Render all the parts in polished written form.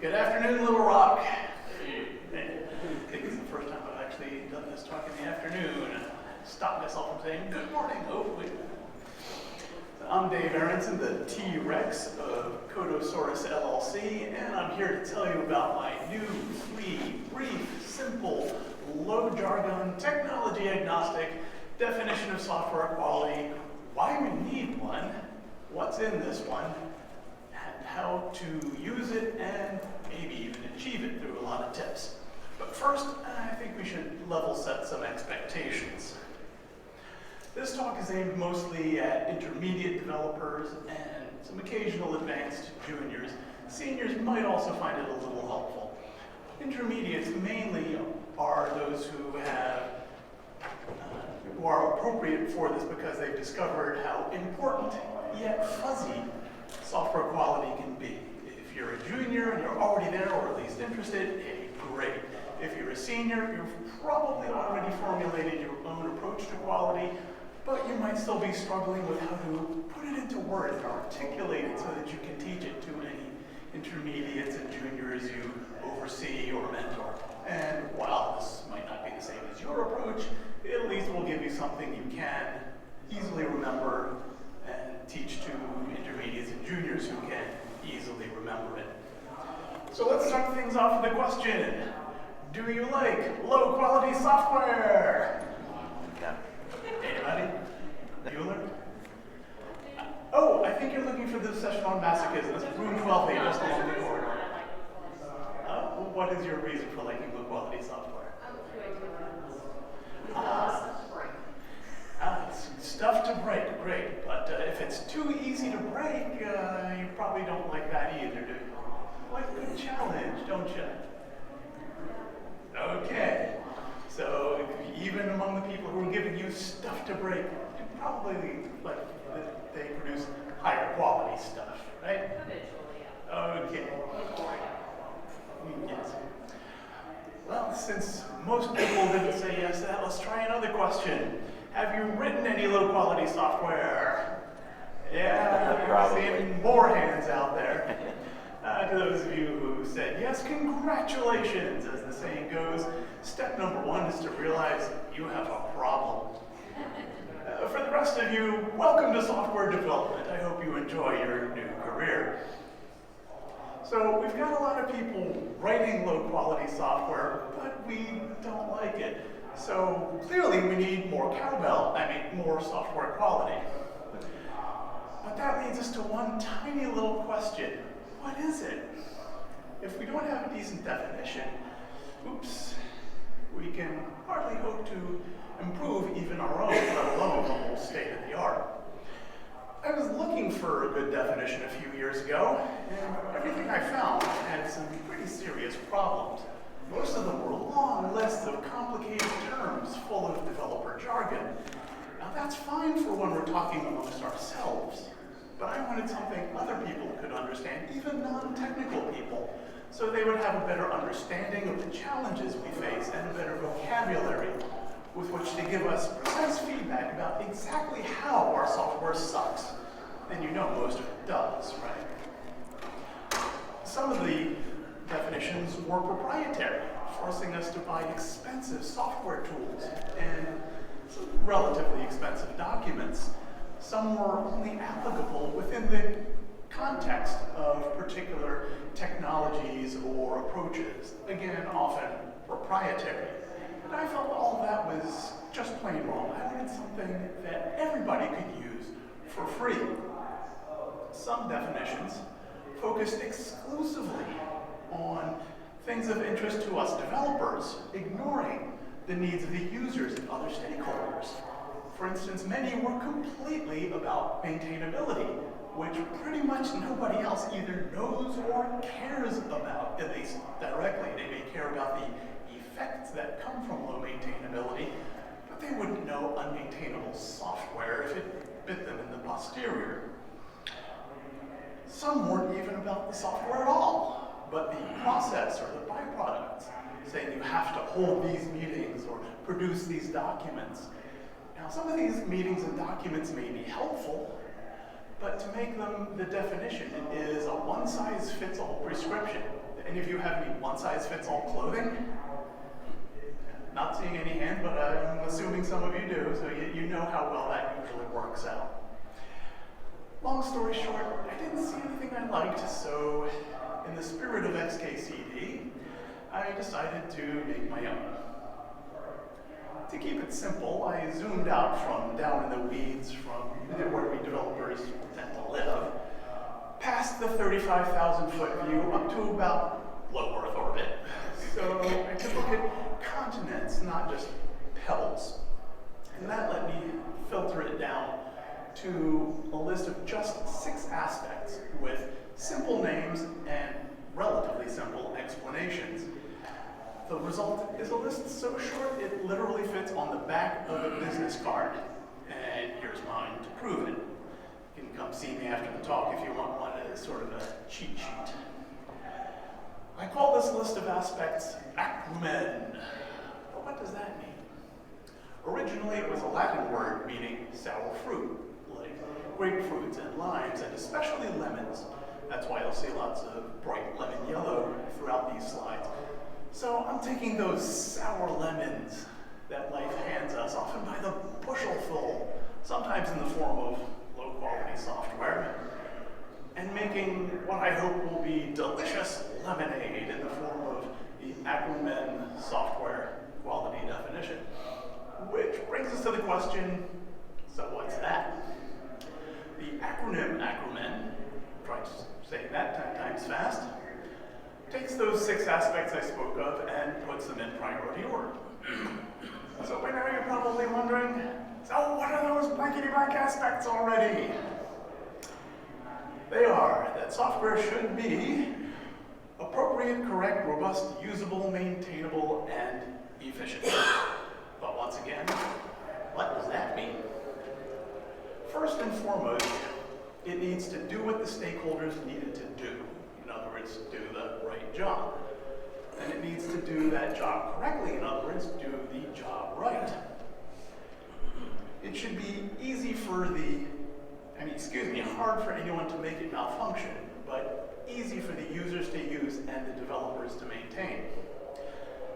Good afternoon, Little Rock. I think it's the first time I've actually done this talk in the afternoon. Stop myself from saying good morning. Oh, wait. I'm Dave Aronson, the T-Rex of Codosaurus LLC, and I'm here to tell you about my new, free, brief, simple, low jargon, technology agnostic definition of software quality, why we need one, what's in this one, and how to use it and maybe even achieve it through a lot of tips. But first, I think we should level set some expectations. This talk is aimed mostly at intermediate developers and some occasional advanced juniors. Seniors might also find it a little helpful. Intermediates mainly are those who are appropriate for this because they've discovered how important yet fuzzy software quality can be. If you're a junior and you're already there or at least interested, hey, great. If you're a senior, you've probably already formulated your own approach to quality, but you might still be struggling with how to put it into words and articulate it so that you can teach it to any intermediates and juniors you oversee or mentor. And while this might not be the same as your approach, it at least will give you something you can easily remember and teach to intermediates and juniors who can easily remember it. So let's start things off with a question. Do you like low quality software? Yeah. Anybody? Bueller? Oh, I think you're looking for this session on masochism. It's room 12A, just along the corridor. What is your reason for liking low quality software? Stuff to break, great. But if it's too easy to break, you probably don't like that either, do you? Like a good challenge, don't you? Okay. So even among the people who are giving you stuff to break, you probably like that they produce higher quality stuff, right? Okay. Yes. Well, since most people didn't say yes to that, let's try another question. Have you written any low quality software? Yeah, you're seeing more hands out there. To those of you who said yes, congratulations, as the saying goes. Step number one is to realize you have a problem. For the rest of you, welcome to software development. I hope you enjoy your new career. So we've got a lot of people writing low quality software, but we don't like it. So clearly we need more more software quality. But that leads us to one tiny little question. What is it? If we don't have a decent definition, we can hardly hope to improve even our own, let alone the whole state of the art. I was looking for a good definition a few years ago, and everything I found had some pretty serious problems. Most of them were long lists of complicated terms full of developer jargon. Now that's fine for when we're talking amongst ourselves, but I wanted something other people could understand, even non-technical people, so they would have a better understanding of the challenges we face and a better vocabulary with which to give us precise feedback about exactly how our software sucks. And you know most of it does, right? Some of the definitions were proprietary, forcing us to buy expensive software tools and some relatively expensive documents. Some were only applicable within the context of particular technologies or approaches, again, often proprietary. And I felt all of that was just plain wrong. I wanted something that everybody could use for free. Some definitions focused exclusively on things of interest to us developers, ignoring the needs of the users and other stakeholders. For instance, many were completely about maintainability, which pretty much nobody else either knows or cares about, at least directly. They may care about the effects that come from low maintainability, but they wouldn't know unmaintainable software if it bit them in the posterior. Some weren't even about the software at all, but the process or the byproducts, saying you have to hold these meetings or produce these documents. Now, some of these meetings and documents may be helpful, but to make them the definition is a one-size-fits-all prescription. Any of you have any one-size-fits-all clothing? Not seeing any hand, but I'm assuming some of you do, so you know how well that usually works out. Long story short, I didn't see anything I liked, so in the spirit of XKCD, I decided to make my own. To keep it simple, I zoomed out from down in the weeds from where we developers tend to live, past the 35,000-foot view up to about low Earth orbit. So I could look at continents, not just pebbles. And that let me filter it down to a list of just 6 aspects with simple names and relatively simple explanations. The result is a list so short it literally fits on the back of a business card. And here's mine to prove it. You can come see me after the talk if you want one as sort of a cheat sheet. I call this list of aspects ACRUMEN. But what does that mean? Originally, it was a Latin word meaning sour fruit, like grapefruits and limes, and especially lemons. That's why you'll see lots of bright lemon yellow throughout these slides. So I'm taking those sour lemons that life hands us, often by the bushelful, sometimes in the form of low-quality software, and making what I hope will be delicious lemonade in the form of the ACRUMEN software quality definition. Which brings us to the question, so what's that? The acronym ACRUMEN, try saying that 10 times fast, takes those 6 aspects I spoke of and puts them in priority order. So by now you're probably wondering, so what are those blankety-blank aspects already? They are that software should be appropriate, correct, robust, usable, maintainable, and efficient. But once again, what does that mean? First and foremost, it needs to do what the stakeholders need it to do. In other words, do the right job. And it needs to do that job correctly. In other words, do the job right. It should be easy for hard for anyone to make it malfunction, but easy for the users to use and the developers to maintain.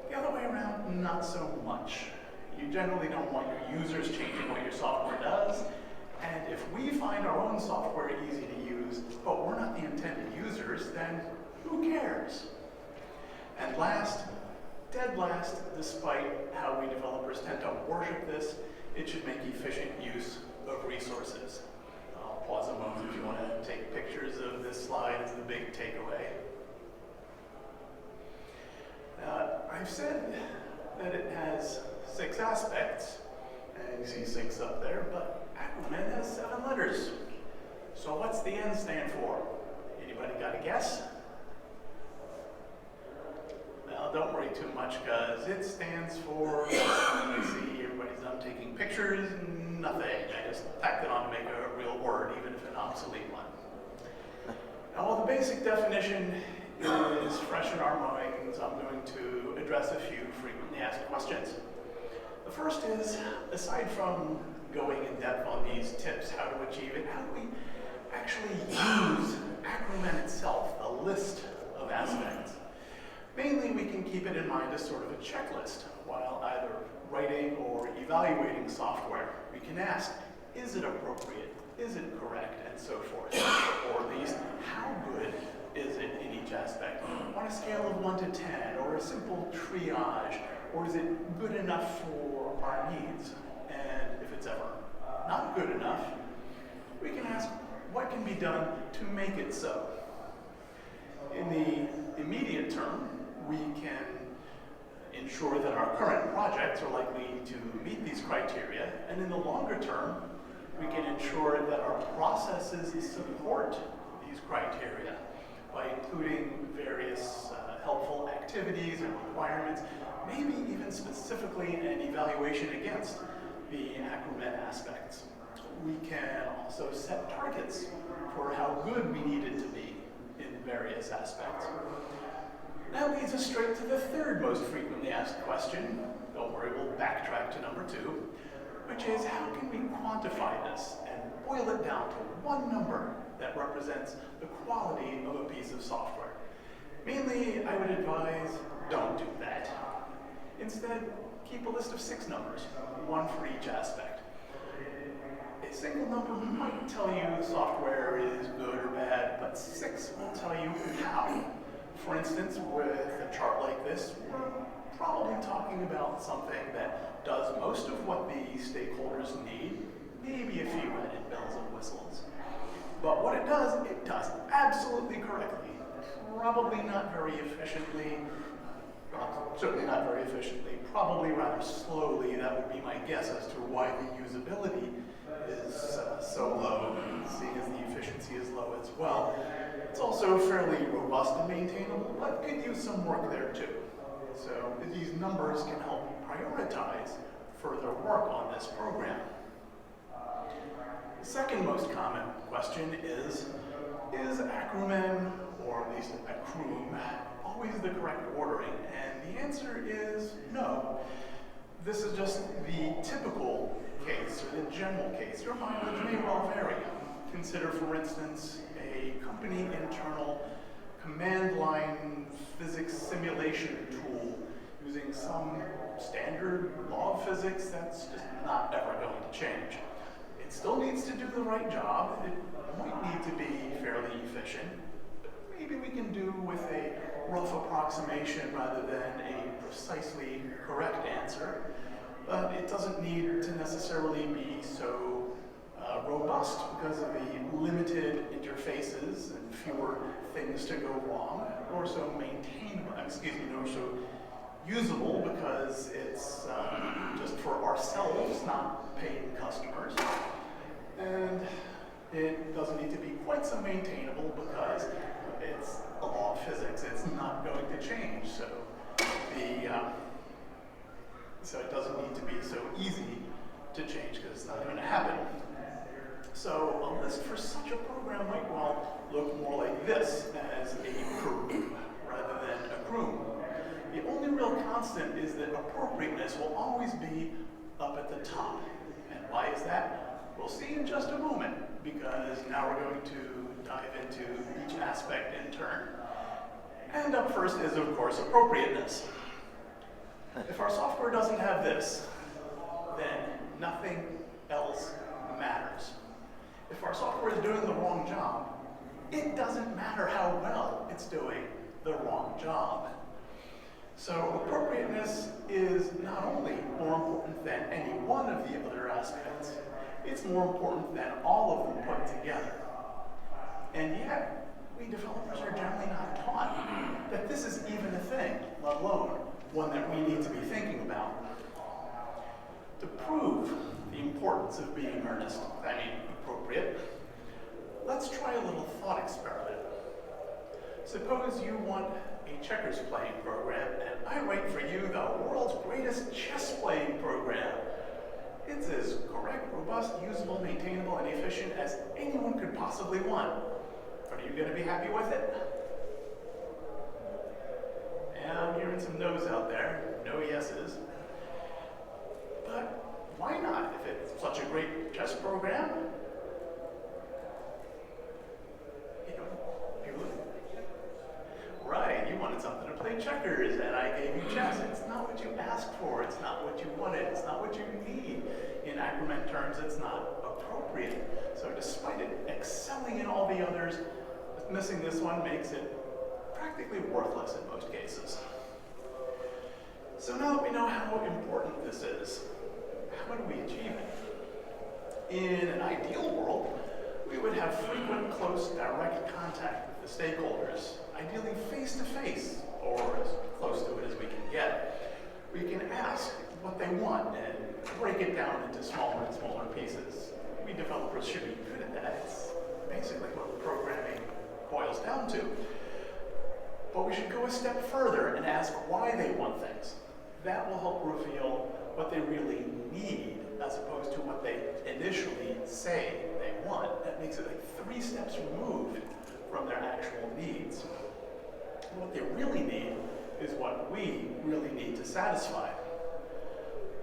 The other way around, not so much. You generally don't want your users changing what your software does, and if we find our own software easy to use, but we're not the intended users, then who cares? And last, dead last, despite how we developers tend to worship this, it should make efficient use of resources. I'll pause a moment if you want to take pictures of this slide as the big takeaway. I've said that it has 6 aspects, and you see 6 up there, but ACRUMEN has 7 letters. So what's the N stand for? Anybody got a guess? Well, don't worry too much, because it stands for, let me see, everybody's done taking pictures, nothing. I just tacked it on to make a real word, even if an obsolete one. Now, while the basic definition is fresh in our minds, I'm going to address a few frequently asked questions. The first is, aside from going in depth on these tips, how to achieve it, how do we actually use ACRUMEN itself, the list of aspects? Mainly, we can keep it in mind as sort of a checklist while either writing or evaluating software. We can ask, is it appropriate? Is it correct? And so forth. Or at least, how good is it in each aspect? On a scale of 1 to 10, or a simple triage, or is it good enough for our needs? And if it's ever not good enough, we can ask, what can be done to make it so? In the immediate term, we can ensure that our current projects are likely to meet these criteria, and in the longer term, we can ensure that our processes support these criteria by including various helpful activities and requirements, maybe even specifically an evaluation against the ACRUMEN aspects. We can also set targets for how good we need it to be in various aspects. That leads us straight to the third most frequently asked question. Don't worry, we'll backtrack to number 2, which is how can we quantify this and boil it down to one number that represents the quality of a piece of software? Mainly Personally, I would advise don't do that. Instead, keep a list of 6 numbers, one for each aspect. A single number might tell you the software is good or bad, but 6 will tell you how. For instance, with a chart like this, we're probably talking about something that does most of what the stakeholders need, maybe a few added bells and whistles. But what it does absolutely correctly. Probably not very efficiently, well, certainly not very efficiently, probably rather slowly. That would be my guess as to why the usability is so low, seeing as the efficiency is low as well. It's also fairly robust and maintainable, but could use some work there too. So these numbers can help prioritize further work on this program. The second most common question is ACRUMEN, or at least ACRUMEN, always the correct ordering? And the answer is no. This is just the typical case, or the general case. Your mileage may well vary. Consider, for instance, a company internal command line physics simulation tool using some standard law of physics that's just not ever going to change. It still needs to do the right job. It might need to be fairly efficient. But maybe we can do with a rough approximation rather than a precisely correct answer. But it doesn't need to necessarily be so robust because of the limited interfaces and fewer things to go wrong, nor so nor so usable because it's just for ourselves, not paying customers. And it doesn't need to be quite so maintainable because it's a law of physics. It's not going to change. So it doesn't need to be so easy to change because it's not going to happen. So a list for such a program might well look more like this as ACRUMEN rather than ACRUMEN. The only real constant is that appropriateness will always be up at the top. And why is that? We'll see in just a moment, because now we're going to dive into each aspect in turn. And up first is, of course, appropriateness. If our software doesn't have this, then nothing else matters. If our software is doing the wrong job, it doesn't matter how well it's doing the wrong job. So appropriateness is not only more important than any one of the other aspects, it's more important than all of them put together. And yet, we developers are generally not taught that this is even a thing, let alone one that we need to be thinking about. To prove the importance of being appropriate, let's try a little thought experiment. Suppose you want a checkers playing program, and I write for you the world's greatest chess playing program. It's as correct, robust, usable, maintainable, and efficient as anyone could possibly want. Are you going to be happy with it? Yeah, I'm hearing some no's out there, no yeses. But why not? If it's such a great chess program, right, you wanted something to play checkers, and I gave you chess. It's not what you asked for. It's not what you wanted. It's not what you need. In ACRUMEN terms, it's not appropriate. So despite it excelling in all the others, missing this one makes it practically worthless in most cases. So now that we know how important this is, how do we achieve it? In an ideal world, we would have frequent, close, direct contact with the stakeholders, ideally face-to-face, or as close to it as we can get. We can ask what they want and break it down into smaller and smaller pieces. We developers should be good at that. It's basically what programming boils down to. But we should go a step further and ask why they want things. That will help reveal what they really need as opposed to what they initially say they want. That makes it like 3 steps removed from their actual needs. What they really need is what we really need to satisfy.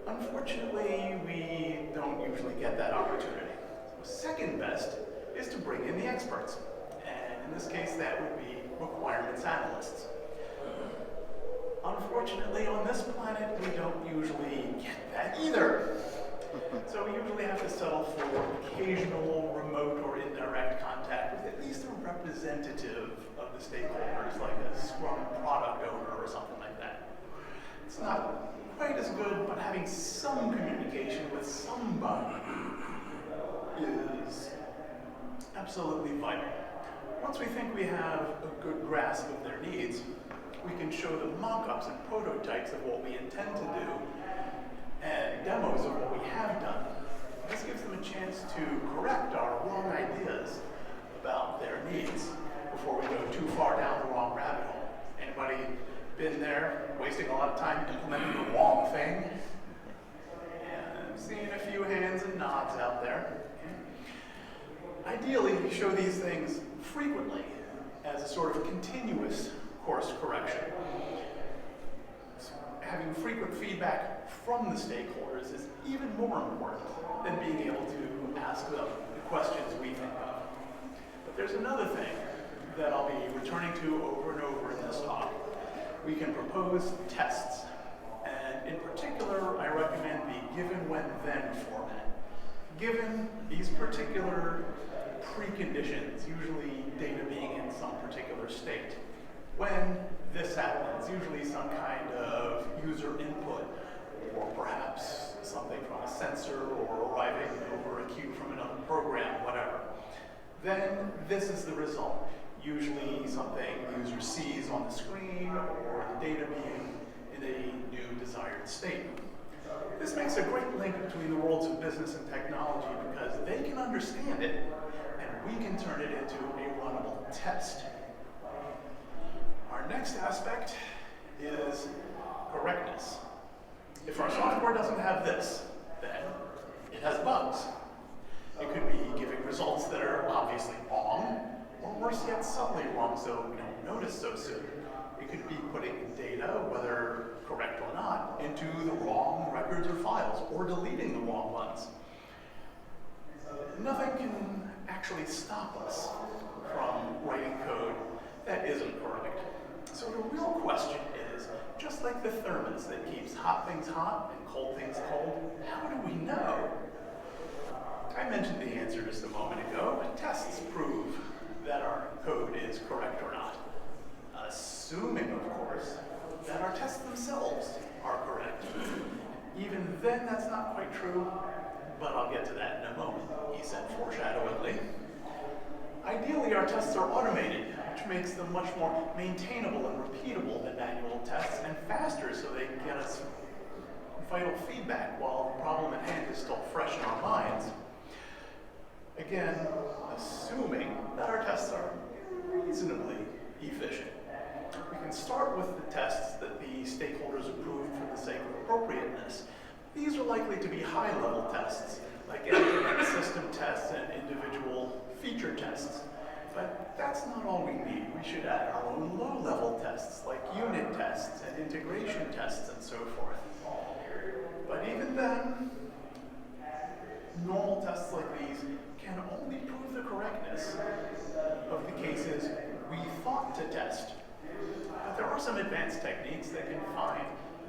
Unfortunately, we don't usually get that opportunity. So second best is to bring in the experts. And in this case, that would be requirements analysts. unfortunately, on this planet, we don't usually get that either. So we usually have to settle for occasional remote or indirect contact with at least a representative of the stakeholders, like a Scrum product owner or something like that. It's not quite as good, but having some communication with somebody is absolutely vital. Once we think we have a good grasp of their needs, we can show them mock-ups and prototypes of what we intend to do and demos of what we have done. This gives them a chance to correct our wrong ideas about their needs before we go too far down the wrong rabbit hole. Anybody been there, wasting a lot of time implementing the wrong thing? Yeah, I've seen a few hands and nods out there. Ideally, you show these things frequently as a sort of continuous course correction. Having frequent feedback from the stakeholders is even more important than being able to ask them the questions we think of. But there's another thing that I'll be returning to over and over in this talk. We can propose tests, and in particular, I recommend the given, when, then format. Given these particular preconditions, usually data being in some particular state. When this happens, usually some kind of user input, or perhaps something from a sensor or arriving over a queue from another program, whatever. Then this is the result. Usually something the user sees on the screen or the data being in a new desired state. This makes a great link between the worlds of business and technology because they can understand it and we can turn it into a runnable test. Our next aspect is correctness. If our software doesn't have this, then it has bugs. It could be giving results that are obviously wrong, or worse yet, subtly wrong so we don't notice so soon. It could be putting data, whether correct or not, into the wrong records or files, or deleting the wrong ones. Nothing can actually stop us from writing code that isn't correct. So the real question is, just like the thermos that keeps hot things hot and cold things cold, how do we know? I mentioned the answer just a moment ago. Tests prove that our code is correct or not. Assuming, of course, that our tests themselves are correct. Even then, that's not quite true, but I'll get to that in a moment, he said foreshadowingly. Ideally, our tests are automated, which makes them much more maintainable and repeatable than manual tests, and faster so they can get us vital feedback while the problem at hand is still fresh in our minds. Again, assuming that our tests are reasonably efficient. We can start with the tests that the stakeholders approved for the sake of appropriateness. These are likely to be high-level tests, like end-to-end system tests and individual feature tests. But that's not all we need. We should add our own low-level tests, like unit tests and integration tests and so forth. But even then, normal tests like these can only prove the correctness of the cases we thought to test. But there are some advanced techniques that can find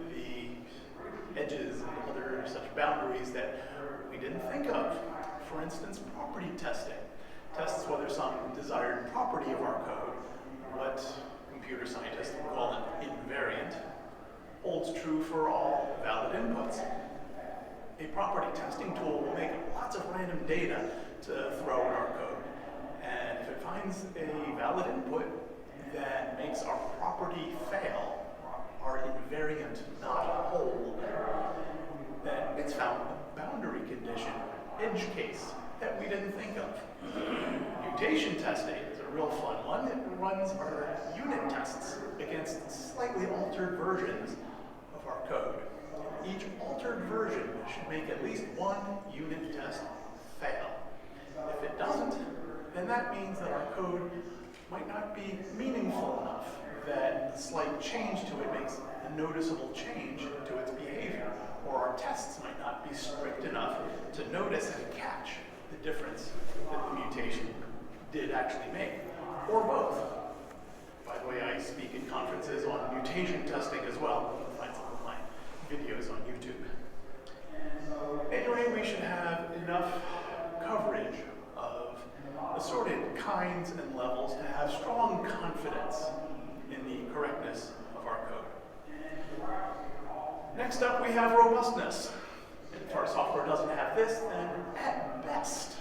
the edges and other such boundaries that we didn't think of. For instance, property testing. Tests whether some desired property of our code, what computer scientists would call an invariant, holds true for all valid inputs. A property testing tool will make lots of random data to throw in our code. And if it finds a valid input that makes our property fail, our invariant not hold, then it's found a boundary condition, edge case, that we didn't think of. Mutation testing is a real fun one. It runs our unit tests against slightly altered versions of our code. Each altered version should make at least one unit test fail. If it doesn't, then that means that our code might not be meaningful enough, that a slight change to it makes a noticeable change to its behavior, or our tests might not be strict enough to notice and catch the difference that the mutation did actually make, or both. By the way, I speak at conferences on mutation testing as well. videos on YouTube. Anyway, we should have enough coverage of assorted kinds and levels to have strong confidence in the correctness of our code. Next up, we have robustness. If our software doesn't have this, then at best,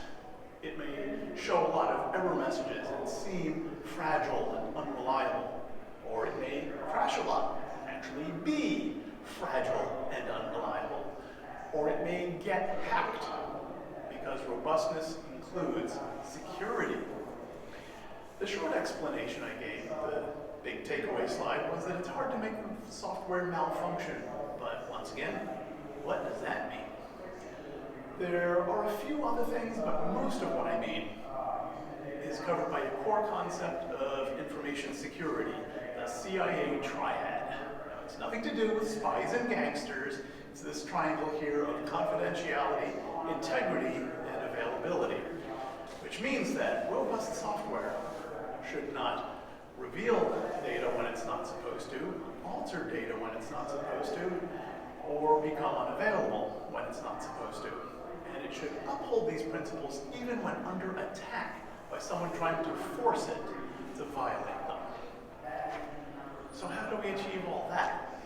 it may show a lot of error messages and seem fragile and unreliable. Or it may crash a lot, actually be fragile and unreliable. Or it may get hacked, because robustness includes security. The short explanation I gave, the big takeaway slide, was that it's hard to make the software malfunction. But once again, what does that mean? There are a few other things, but most of what I mean is covered by a core concept of information security, the CIA triad. Now, it's nothing to do with spies and gangsters. It's this triangle here of confidentiality, integrity, and availability, which means that robust software should not reveal data when it's not supposed to, alter data when it's not supposed to, or become unavailable when it's not supposed to. And it should uphold these principles even when under attack by someone trying to force it to violate them. So how do we achieve all that?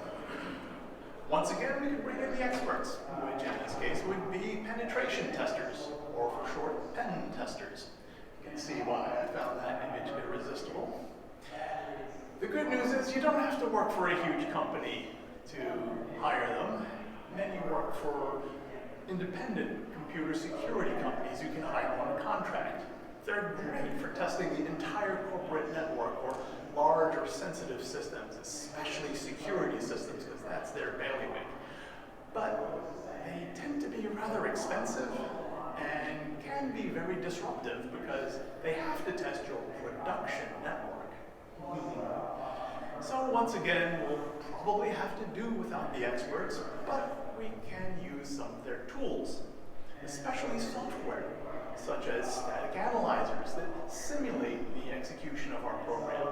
Once again, we can bring in the experts, which in this case would be penetration testers, or for short, pen testers. You can see why I found that image irresistible. The good news is you don't have to work for a huge company to hire them. Many work for independent computer security companies you can hire on a contract. They're great for testing the entire corporate network or large or sensitive systems, especially security systems, because that's their bailiwick. But they tend to be rather expensive and can be very disruptive because they have to test your production network. So once again, we'll probably have to do without the experts, but we can use some of their tools, especially software, such as static analyzers that simulate the execution of our program,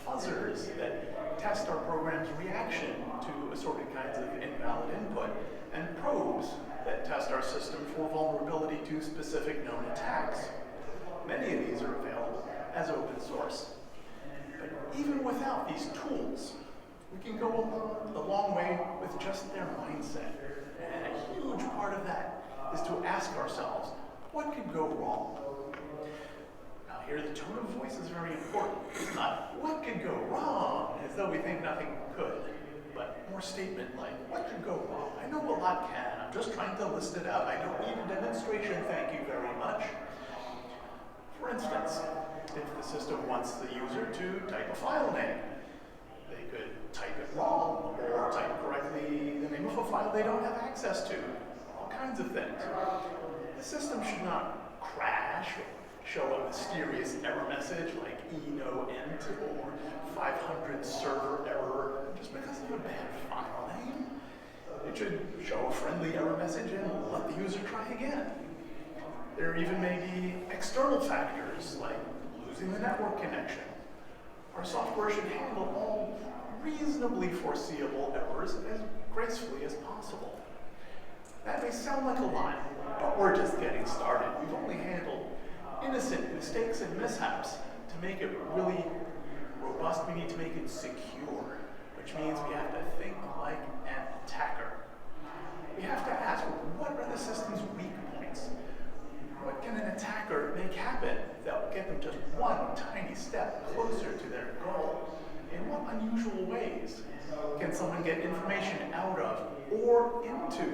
fuzzers that test our program's reaction to assorted kinds of invalid input, and probes that test our system for vulnerability to specific known attacks. Many of these are available as open source. But even without these tools, we can go a long way with just their mindset. And a huge part of that is to ask ourselves, what could go wrong? Now here the tone of voice is very important. It's not, what could go wrong, as though we think nothing could, but more statement like, what could go wrong? I know a lot can. I'm just trying to list it out. I don't need a demonstration, thank you very much. For instance, if the system wants the user to type a file name, they could type it wrong or type correctly the name of a file they don't have access to. All kinds of things. The system should not crash or show a mysterious error message like enoent or 500 server error just because of a bad file name. It should show a friendly error message and let the user try again. There even may be external factors like losing the network connection. Our software should handle all reasonably foreseeable errors as gracefully as possible. That may sound like a lot, but we're just getting started. We've only handled innocent mistakes and mishaps. To make it really robust, we need to make it secure, which means we have to think like an attacker. We have to ask, what are the system's weak points? What can an attacker make happen that will get them just one tiny step closer to their goal? In what unusual ways can someone get information out of or into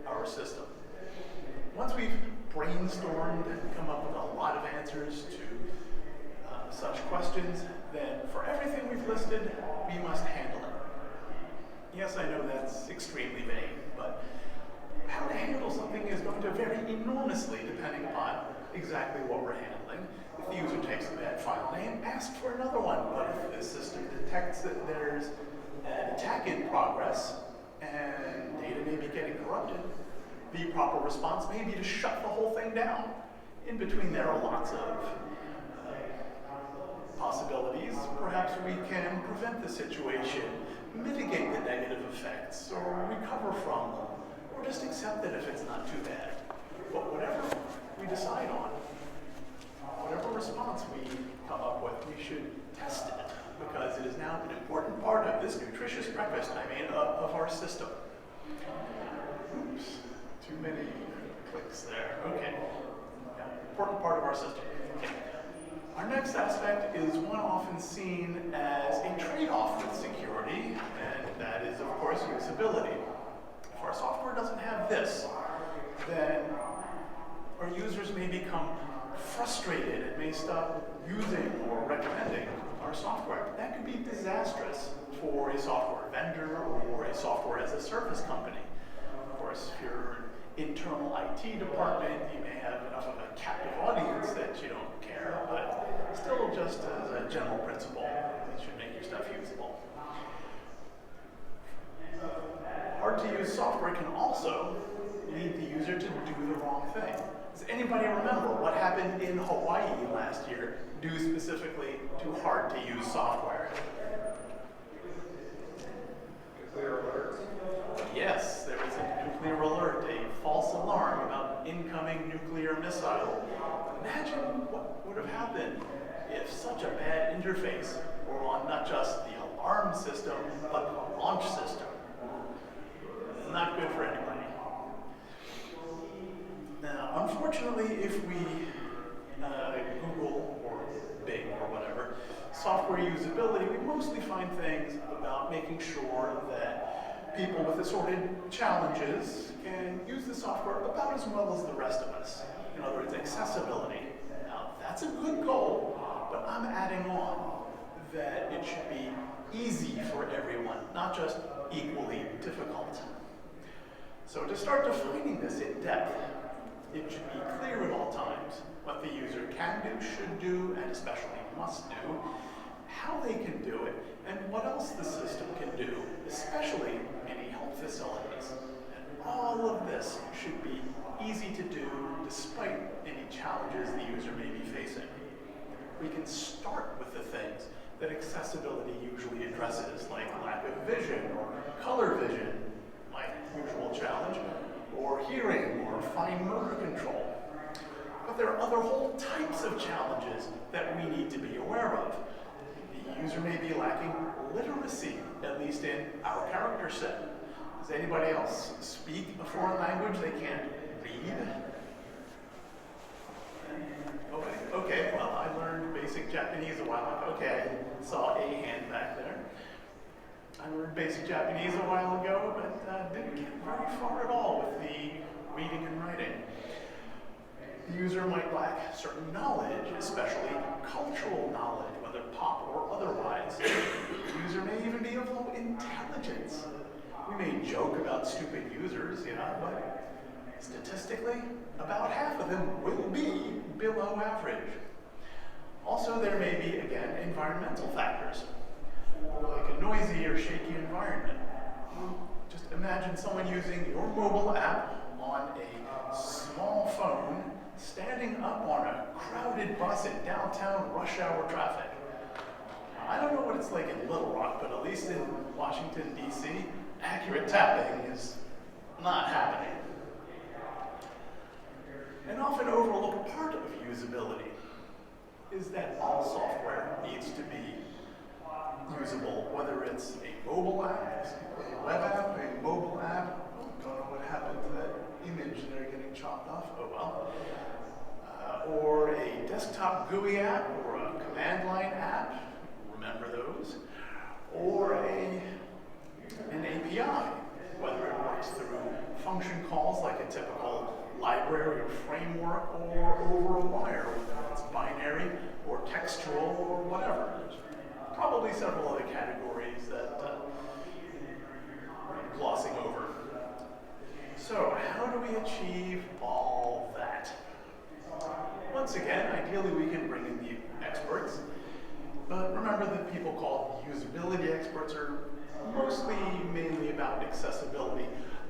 our system? Once we've brainstormed and come up with a lot of answers to such questions, then for everything we've listed, we must handle it. Yes, I know that's extremely vague, but how to handle something is going to vary enormously depending upon exactly what we're handling. If the user takes a bad file name, ask for another one. But if the system detects that there's an attack in progress and data may be getting corrupted, the proper response may be to shut the whole thing down. In between, there are lots of possibilities. Perhaps we can prevent the situation mitigate the negative effects or recover from them, or just accept it if it's not too bad. But whatever we decide on, whatever response we come up with, we should test it, because it is now an important part of this nutritious breakfast of our system. Oops, too many clicks there. Okay, yeah, important part of our system. Okay. Our next aspect is one often seen as a trade-off with security, and that is, of course, usability. If our software doesn't have this, then our users may become frustrated and may stop using or recommending our software. That could be disastrous for a software vendor or a software as a service company. Of course, if you're an internal IT department, you may have enough of a captive audience that you don't care, but still, just as a general principle, you should make your stuff usable. Hard-to-use software can also lead the user to do the wrong thing. Does anybody remember what happened in Hawaii last year due specifically to hard-to-use software? Nuclear alert? Yes, there was a nuclear alert, a false alarm about incoming nuclear missile. Imagine what would have happened if such a bad interface were on not just the alarm system, but the launch system. Not good for anybody. Now, unfortunately, if we Google or Bing or whatever, software usability, we mostly find things about making sure that people with assorted challenges can use the software about as well as the rest of us. In other words, accessibility. Now, that's a good goal, but I'm adding on that it should be easy for everyone, not just equally difficult. So to start defining this in depth, it should be clear at all times what the user can do, should do, and especially must do, how they can do it, and what else the system can do, especially in health facilities. And all of this should be easy to do despite any challenges the user may be facing. We can start with the things that accessibility usually addresses, like lack of vision or color vision, my usual challenge, or hearing or fine motor control. But there are other whole types of challenges that we need to be aware of. The user may be lacking literacy, at least in our character set. Does anybody else speak a foreign language they can't read? Okay, well, I learned basic Japanese a while ago. Okay, I saw a hand back there. I learned basic Japanese a while ago, but didn't get very far at all with the reading and writing. The user might lack certain knowledge, especially cultural knowledge, whether pop or otherwise. The user may even be of low intelligence. We may joke about stupid users, but statistically, about half of them will be below average. Also, there may be, again, environmental factors, like a noisy or shaky environment. Just imagine someone using your mobile app on a small phone, standing up on a crowded bus in downtown rush hour traffic. I don't know what it's like in Little Rock, but at least in Washington, D.C., accurate tapping is not happening. An often overlooked part of usability is that all software needs to be usable, whether it's a mobile app, a web app, a mobile app. Don't know what happened to that image there getting chopped off. Oh well. Or a desktop GUI app, or a command line app. Remember those? Or an API, whether it works through function calls like a typical library or framework, or over a wire, whether it's binary or textual or whatever. There's probably several other categories that I'm glossing over. So how do we achieve all that? Once again, ideally we can bring in the experts, but remember that people called usability experts are mostly mainly about accessibility.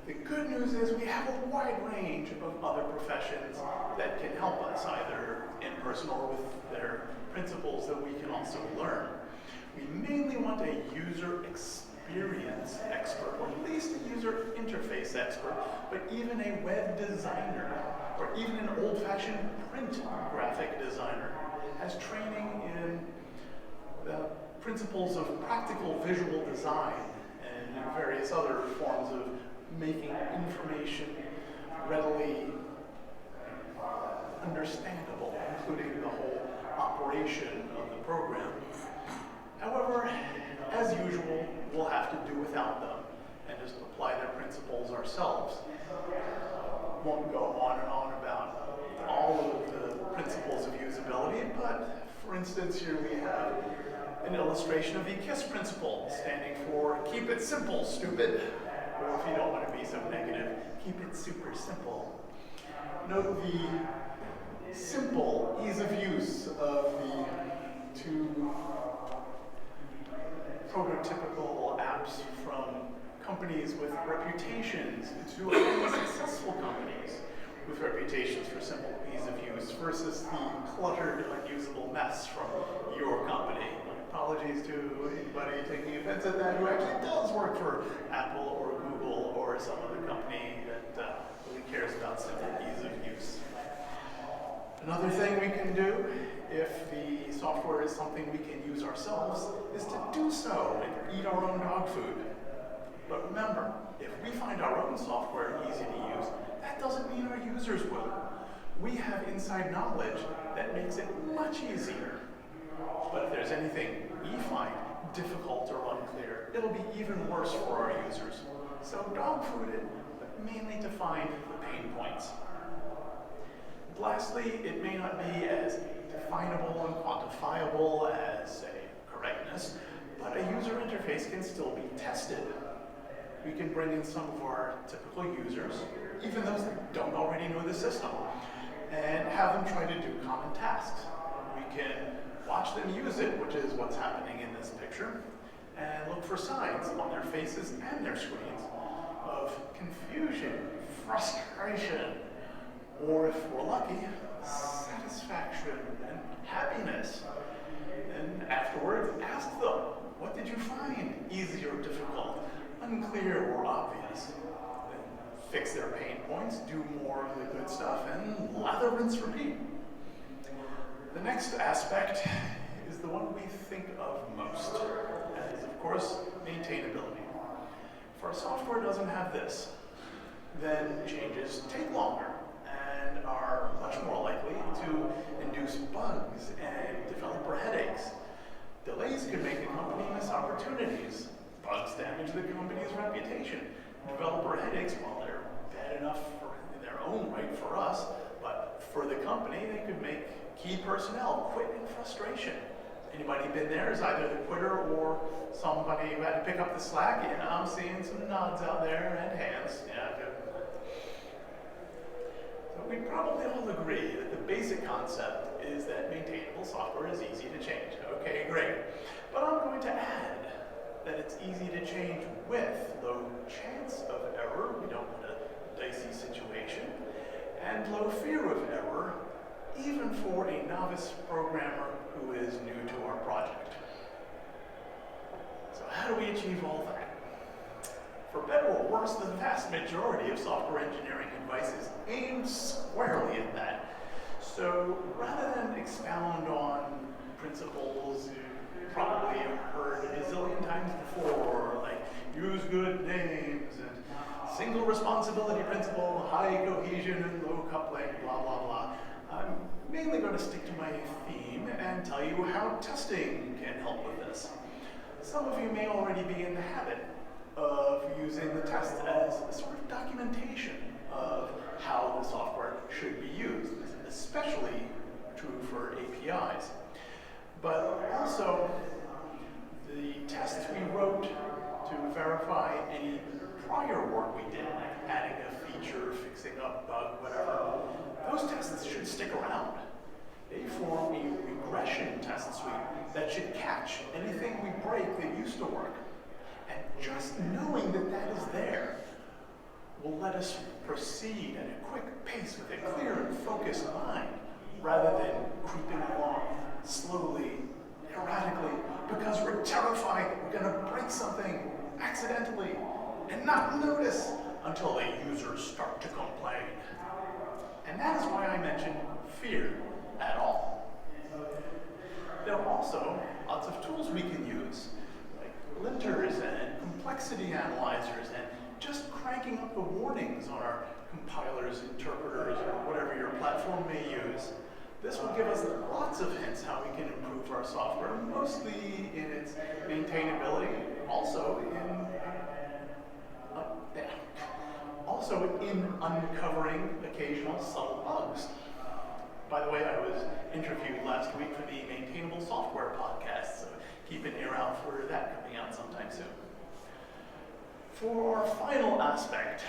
The good news is we have a wide range of other professions that can help us, either in person or with their principles that we can also learn. We mainly want a user experience expert, or at least a user interface expert, but even a web designer, or even an old-fashioned print graphic designer has training in the principles of practical visual design and various other forms of making information readily understandable, including the whole operation of the program. However, as usual, we'll have to do without them and just apply their principles ourselves. Won't go on and on about all of the principles of usability, but for instance, here we have an illustration of the KISS principle, standing for keep it simple, stupid. Or if you don't want to be so negative, keep it super simple. Note the simple ease of use of the two prototypical apps from companies with reputations to highly successful companies with reputations for simple ease of use versus the cluttered, unusable mess from your company. Apologies to anybody taking offense at that who actually does work for Apple or Google or some other company that really cares about simple ease of use. Another thing we can do, if the software is something we can use ourselves, is to do so and eat our own dog food. But remember, if we find our own software easy to use, that doesn't mean our users will. We have inside knowledge that makes it much easier. But if there's anything we find difficult or unclear, it'll be even worse for our users. So dog food it, but mainly to find the pain points. Lastly, it may not be as definable and quantifiable as, say, correctness, but a user interface can still be tested. We can bring in some of our typical users, even those that don't already know the system, and have them try to do common tasks. We can watch them use it, which is what's happening in this picture, and look for signs on their faces and their screens of confusion, frustration, or if we're lucky, satisfaction and happiness. And afterwards, ask them, what did you find easy or difficult, unclear or obvious? Then fix their pain points, do more of the good stuff, and lather, rinse, repeat. The next aspect is the one we think of most, and is, of course, maintainability. If our software doesn't have this, then changes take longer and are much more likely to induce bugs and developer headaches. Delays could make the company miss opportunities. Bugs damage the company's reputation. Developer headaches, while they're bad enough in their own right for us, but for the company, they could make key personnel quit in frustration. Anybody been there as either the quitter or somebody who had to pick up the slack? Yeah, I'm seeing some nods out there and hands. Yeah, good. So we probably all agree that the basic concept is that maintainable software is easy to change. Okay, great. But I'm going to add that it's easy to change with low chance of error. We don't want a dicey situation. And low fear of error, even for a novice programmer who is new to our project. So how do we achieve all that? For better or worse, the vast majority of software engineering advice is aimed squarely at that. So rather than expound on principles you probably have heard a bazillion times before, like use good names and single responsibility principle, high cohesion and low coupling, blah, blah, blah, I'm mainly going to stick to my theme and tell you how testing can help with this. Some of you may already be in the habit of using the test as a sort of documentation of how the software should be used. This is especially true for APIs. But also, the tests we wrote to verify any prior work we did, like adding a feature, fixing a bug, whatever, those tests should stick around. They form a regression test suite that should catch anything we break that used to work. And just knowing that that is there will let us proceed at a quick pace with a clear and focused mind, rather than creeping along slowly, erratically, because we're terrified that we're going to break something accidentally and not notice until the users start to complain. And that is why I mentioned fear at all. There are also lots of tools we can use, like linters and complexity analyzers, and just cranking up the warnings on our compilers, interpreters, or whatever your platform may use. This will give us lots of hints how we can improve our software, mostly in its maintainability, also in uncovering occasional subtle bugs. By the way, I was interviewed last week for the Maintainable Software podcast, so keep an ear out for that coming out sometime soon. For our final aspect,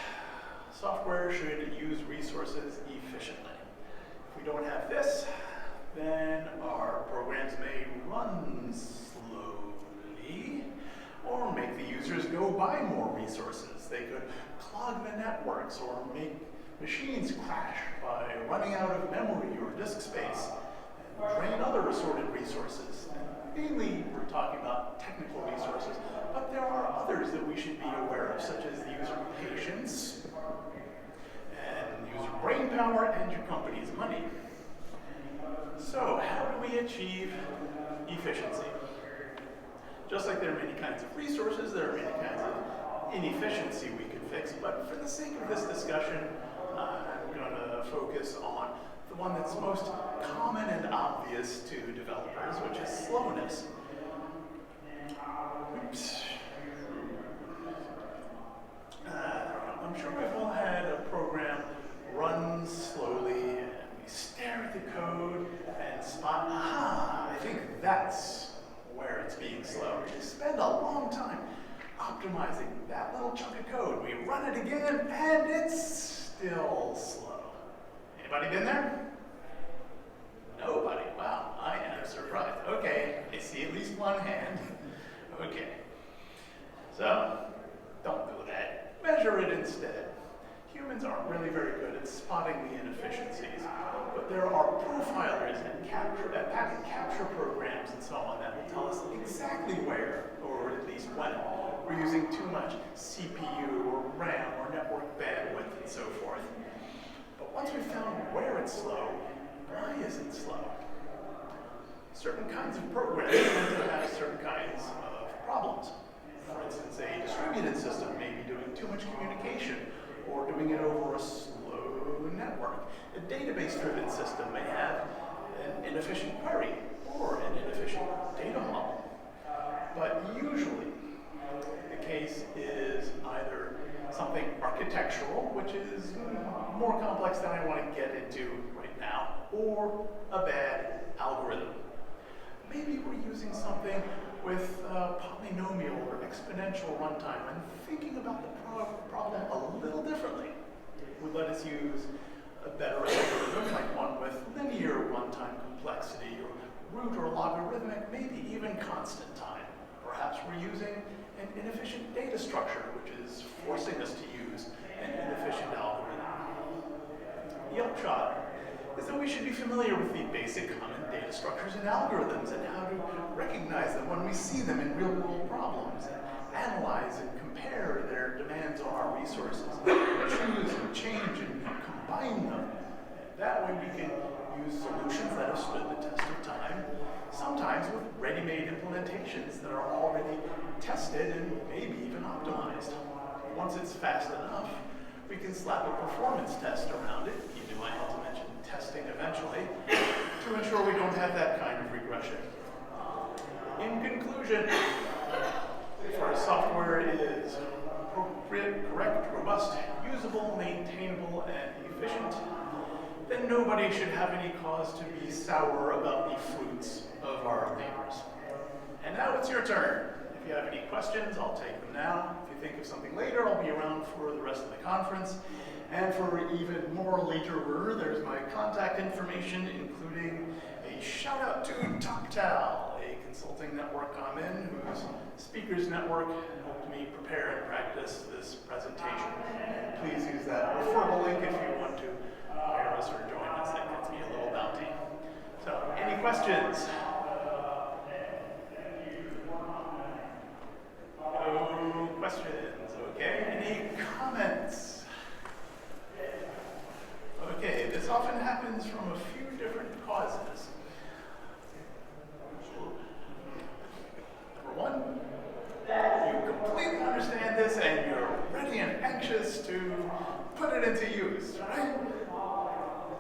software should use resources efficiently. If we don't have this, then our programs may run slowly or make the users go buy more resources. They could clog the networks or make machines crash by running out of memory or disk space and drain other assorted resources. Mainly, we're talking about technical resources, but there are others that we should be aware of, such as the user patience, and user brain power, and your company's money. So, how do we achieve efficiency? Just like there are many kinds of resources, there are many kinds of inefficiency we can fix, but for the sake of this discussion, I'm going to focus on the one that's most common and obvious to developers, which is slowness. Oops. I'm sure we've all had a program run slowly, and we stare at the code and spot, aha, I think that's where it's being slow. We spend a long time optimizing that little chunk of code. We run it again, and it's still slow. Anybody been there? Nobody. Wow, I am surprised. Okay, I see at least one hand. Okay. So, don't do that. Measure it instead. Humans aren't really very good at spotting the inefficiencies, but there are profilers and packet capture programs and so on that will tell us exactly where, or at least when, we're using too much CPU or RAM or network bandwidth and so forth. But once we've found where it's slow, why is it slow? Certain kinds of programs tend to have certain kinds of problems. For instance, a distributed system may be doing too much communication or doing it over a slow network. A database-driven system may have an inefficient query or an inefficient data model. But usually, the case is either something architectural, which is more complex than I want to get into right now, or a bad algorithm. Maybe we're using something with polynomial or exponential runtime, and thinking about the problem a little differently would let us use a better algorithm, like one with linear runtime complexity, or root or logarithmic, maybe even constant time. Perhaps we're using an inefficient data structure, which is forcing us to use an inefficient algorithm. The upshot is that we should be familiar with the basic common data structures and algorithms and how to recognize them when we see them in real-world problems, and analyze and compare their demands on our resources, choose and change and combine them. That way we can use solutions that have stood the test of time, sometimes with ready-made implementations that are already tested and maybe even optimized. Once it's fast enough, we can slap a performance test around it. You knew I had to mention testing eventually, to ensure we don't have that kind of regression. In conclusion, if our software is appropriate, correct, robust, usable, maintainable, and efficient, then nobody should have any cause to be sour about the fruits of our labors. And now it's your turn. If you have any questions, I'll take them now. If you think of something later, I'll be around for the rest of the conference. And for even more later, there's my contact information, including a shout out to TalkTal, a consulting network I'm in, whose speakers network helped me prepare and practice this presentation. And please use that referral link if you want to hire us or join us. That gets me a little bounty. So, any questions? No questions. anxious to put it into use, right? Well,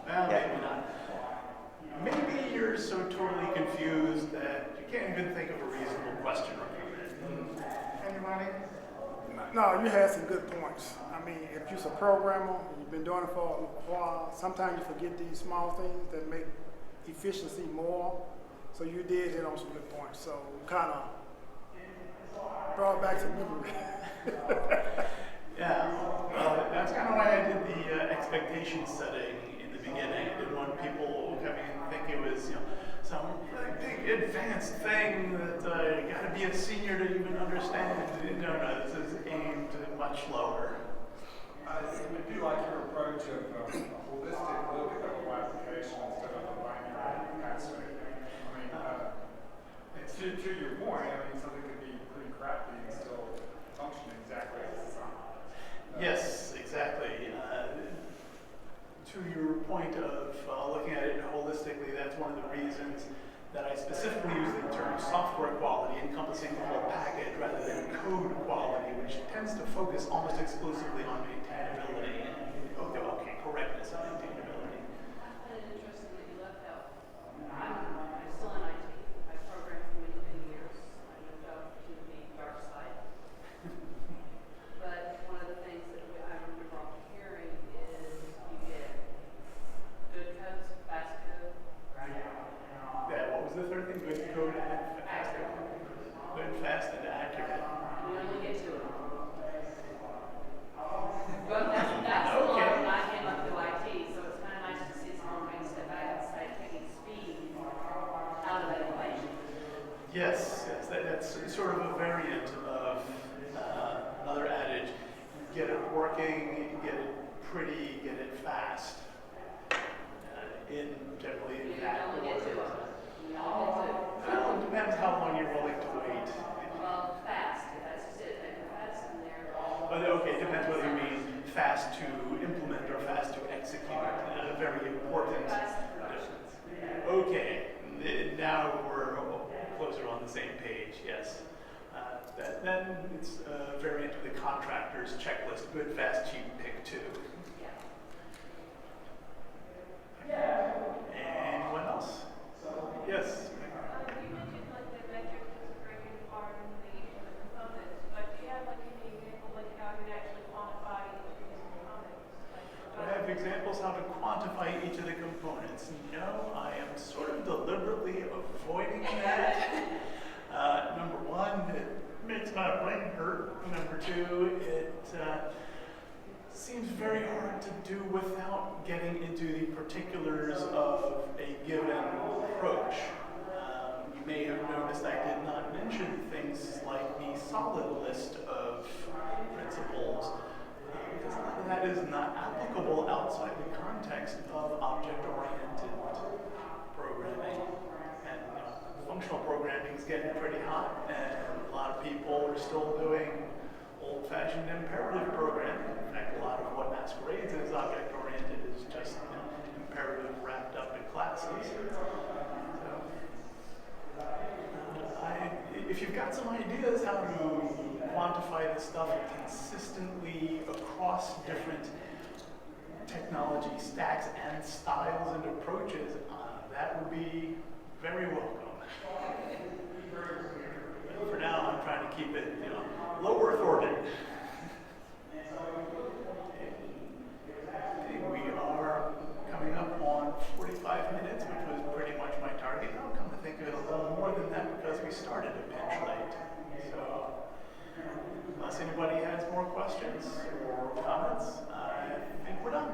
maybe not. Maybe you're so totally confused that you can't even think of a reasonable question or comment. Anybody? No, you had some good points. I mean, if you're a programmer and you've been doing it for a while, sometimes you forget these small things that make efficiency more. So you did hit on some good points. So kind of brought back some memory. Yeah, well, that's kind of why I did the expectation setting in the beginning. I didn't want people coming in and think it was, some really big advanced thing that you got to be a senior to even understand. No, this is aimed much lower. I do like your approach of a holistic look at the whole application instead of a binary aspect. I mean, to your point, I mean, something could be pretty crappy and still function exactly as designed. Yes, exactly. To your point of looking at it holistically, that's one of the reasons that I specifically use the term software quality, encompassing the whole package rather than code quality, which tends to focus almost exclusively on maintainability. Okay, correctness and maintainability. I find it interesting that you left out. I'm still in IT. I programmed for many years. I moved out to the dark side. But one of the things that I remember often hearing is you get good codes, fast code. Yeah, what was the third thing? Good code and fast code. Good, fast, and accurate. You only get two of them. But that's the law when I came up through IT, so it's kind of nice to see someone kind of step back and say, taking speed out of that equation. Yes, that's sort of a variant of another adage. Get it working, get it pretty, get it fast. Generally in You that only get two order. of them. You only get two. Well, it depends how long you're willing to wait. Well, fast, that's just it. They're fast and they're But okay, it depends whether you mean fast to implement or fast to execute. A very important fast difference. Okay, now we're closer on the same page, yes. Then it's a variant of the contractor's checklist, good, fast, cheap, pick two. yeah. Anyone else? Yes. You mentioned like the metrics is breaking apart in the components, but do you have like any example like how you'd actually quantify each of these components? Do I have examples how to quantify each of the components? No, I am sort of deliberately avoiding that. Number one, it makes my brain hurt. Number two, it seems very hard to do without getting into the particulars of a given approach. You may have noticed I did not mention things like the solid list of principles, because a lot of that is not applicable outside the context of object-oriented programming. And functional programming is getting pretty hot, and a lot of people are still doing old-fashioned imperative programming. In fact, a lot of what masquerades as object-oriented is just imperative wrapped up in classes. So, if you've got some ideas how to quantify this stuff consistently across different technology stacks and styles and approaches, that would be very welcome. But for now, I'm trying to keep it, low Earth orbit. We are coming up on 45 minutes, which was pretty much my target. I'll come to think of it a little more than that because we started a pinch late. So, unless anybody has more questions or comments, I think we're done.